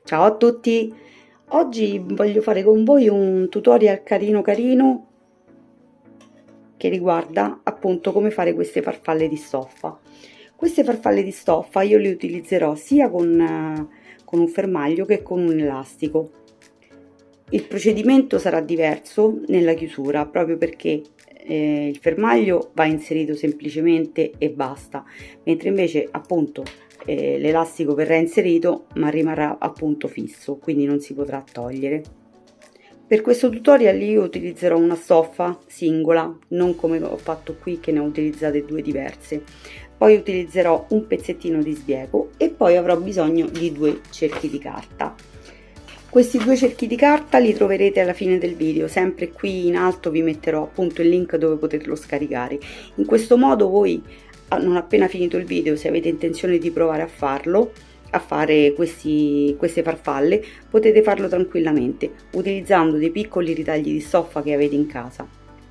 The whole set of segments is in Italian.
Ciao a tutti! Oggi voglio fare con voi un tutorial carino carino che riguarda appunto come fare queste farfalle di stoffa. Queste farfalle di stoffa io le utilizzerò sia con un fermaglio che con un elastico. Il procedimento sarà diverso nella chiusura proprio perché il fermaglio va inserito semplicemente e basta, mentre invece appunto l'elastico verrà inserito ma rimarrà appunto fisso, quindi non si potrà togliere. Per questo tutorial io utilizzerò una stoffa singola, non come ho fatto qui che ne ho utilizzate due diverse. Poi utilizzerò un pezzettino di sbiego e poi avrò bisogno di due cerchi di carta. Questi due cerchi di carta li troverete alla fine del video, sempre qui in alto vi metterò appunto il link dove poterlo scaricare. In questo modo voi, non appena finito il video, se avete intenzione di provare a farlo, a fare queste farfalle, potete farlo tranquillamente utilizzando dei piccoli ritagli di stoffa che avete in casa.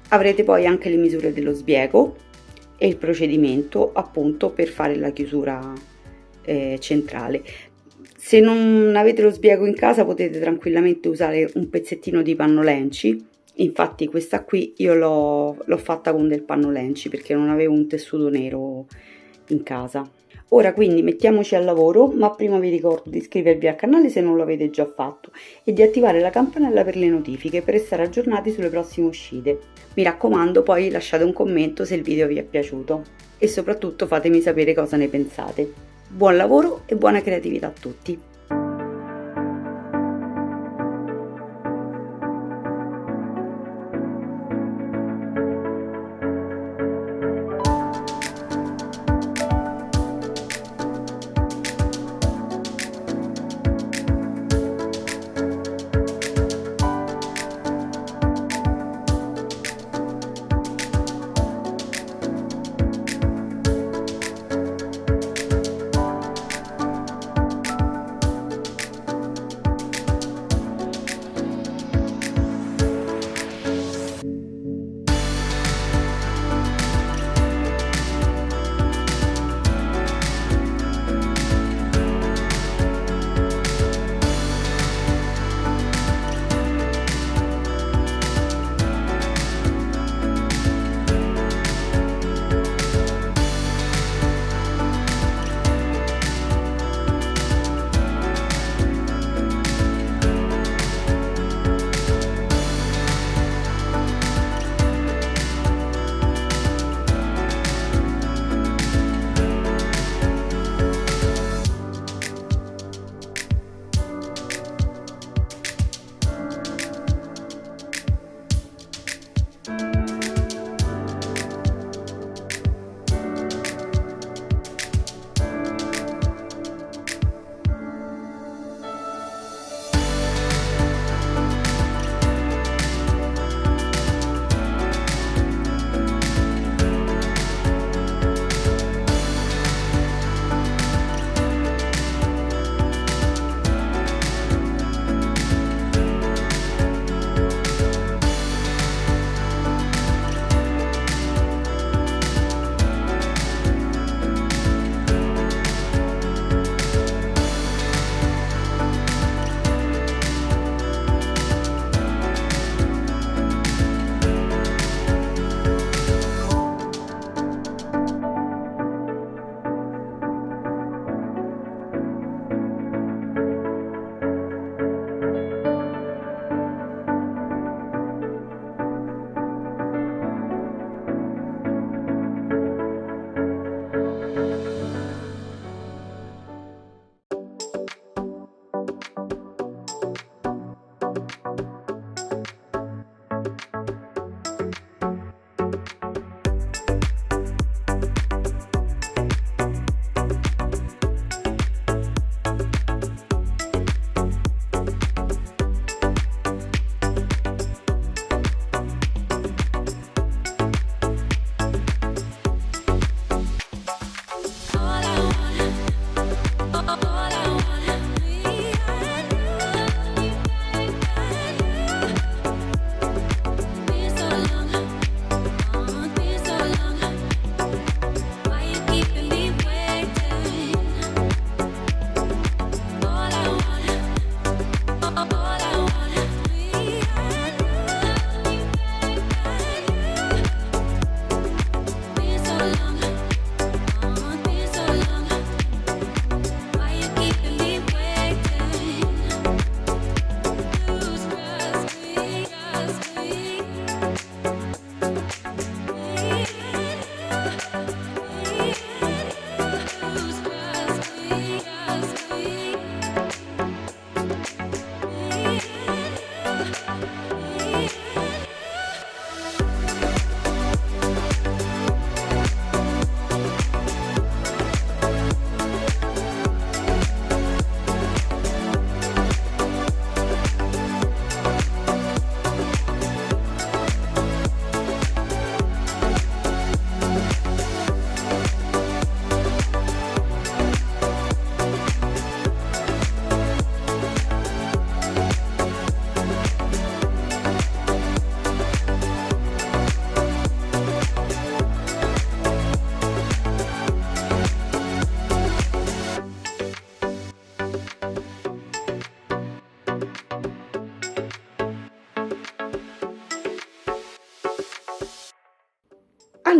Avrete poi anche le misure dello sbiego e il procedimento appunto per fare la chiusura centrale. Se non avete lo sbiego in casa potete tranquillamente usare un pezzettino di panno lenci. Infatti questa qui io l'ho fatta con del panno lenci perché non avevo un tessuto nero in casa. Ora quindi mettiamoci al lavoro, ma prima vi ricordo di iscrivervi al canale se non lo avete già fatto e di attivare la campanella per le notifiche per restare aggiornati sulle prossime uscite. Mi raccomando, poi lasciate un commento se il video vi è piaciuto e soprattutto fatemi sapere cosa ne pensate. Buon lavoro e buona creatività a tutti!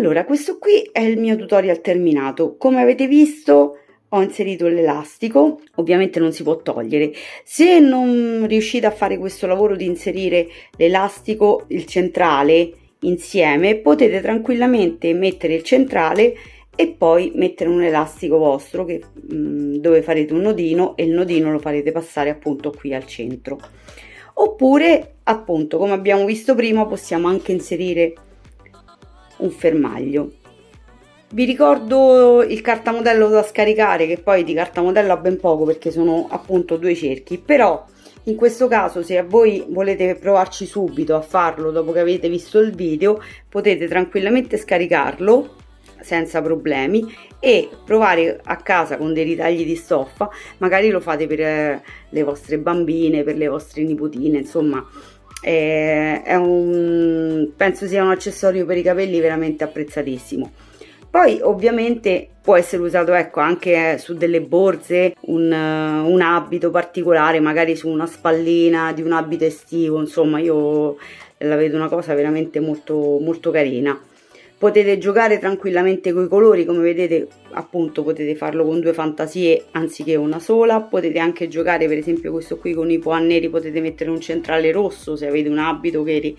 Allora, questo qui è il mio tutorial terminato. Come avete visto, ho inserito l'elastico, ovviamente non si può togliere. Se non riuscite a fare questo lavoro di inserire l'elastico, il centrale insieme, potete tranquillamente mettere il centrale e poi mettere un elastico vostro che, dove farete un nodino, e il nodino lo farete passare appunto qui al centro. Oppure, appunto, come abbiamo visto prima, possiamo anche inserire un fermaglio. Vi ricordo il cartamodello da scaricare, che poi di cartamodello ha ben poco perché sono appunto 2 cerchi, però in questo caso, se a voi volete provarci subito a farlo dopo che avete visto il video, potete tranquillamente scaricarlo senza problemi e provare a casa con dei ritagli di stoffa. Magari lo fate per le vostre bambine, per le vostre nipotine, insomma penso sia un accessorio per i capelli veramente apprezzatissimo. Poi ovviamente può essere usato, ecco, anche su delle borse, un abito particolare, magari su una spallina di un abito estivo. Insomma, io la vedo una cosa veramente molto molto carina. Potete giocare tranquillamente con i colori, come vedete, appunto potete farlo con 2 fantasie anziché una sola. Potete anche giocare, per esempio questo qui con i pois neri, potete mettere un centrale rosso se avete un abito che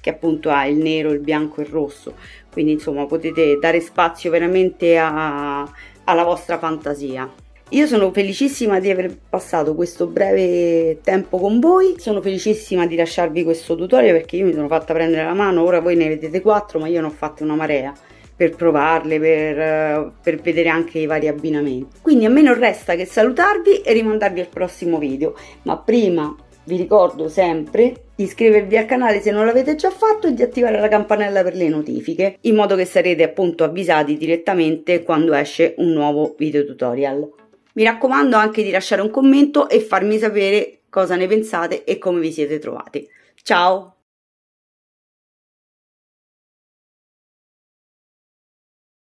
appunto ha il nero, il bianco e il rosso. Quindi insomma potete dare spazio veramente alla vostra fantasia. Io sono felicissima di aver passato questo breve tempo con voi, sono felicissima di lasciarvi questo tutorial perché io mi sono fatta prendere la mano. Ora voi ne vedete 4, ma io ne ho fatte una marea per provarle, per vedere anche i vari abbinamenti. Quindi a me non resta che salutarvi e rimandarvi al prossimo video, ma prima vi ricordo sempre di iscrivervi al canale se non l'avete già fatto e di attivare la campanella per le notifiche, in modo che sarete appunto avvisati direttamente quando esce un nuovo video tutorial. Mi raccomando anche di lasciare un commento e farmi sapere cosa ne pensate e come vi siete trovati. Ciao!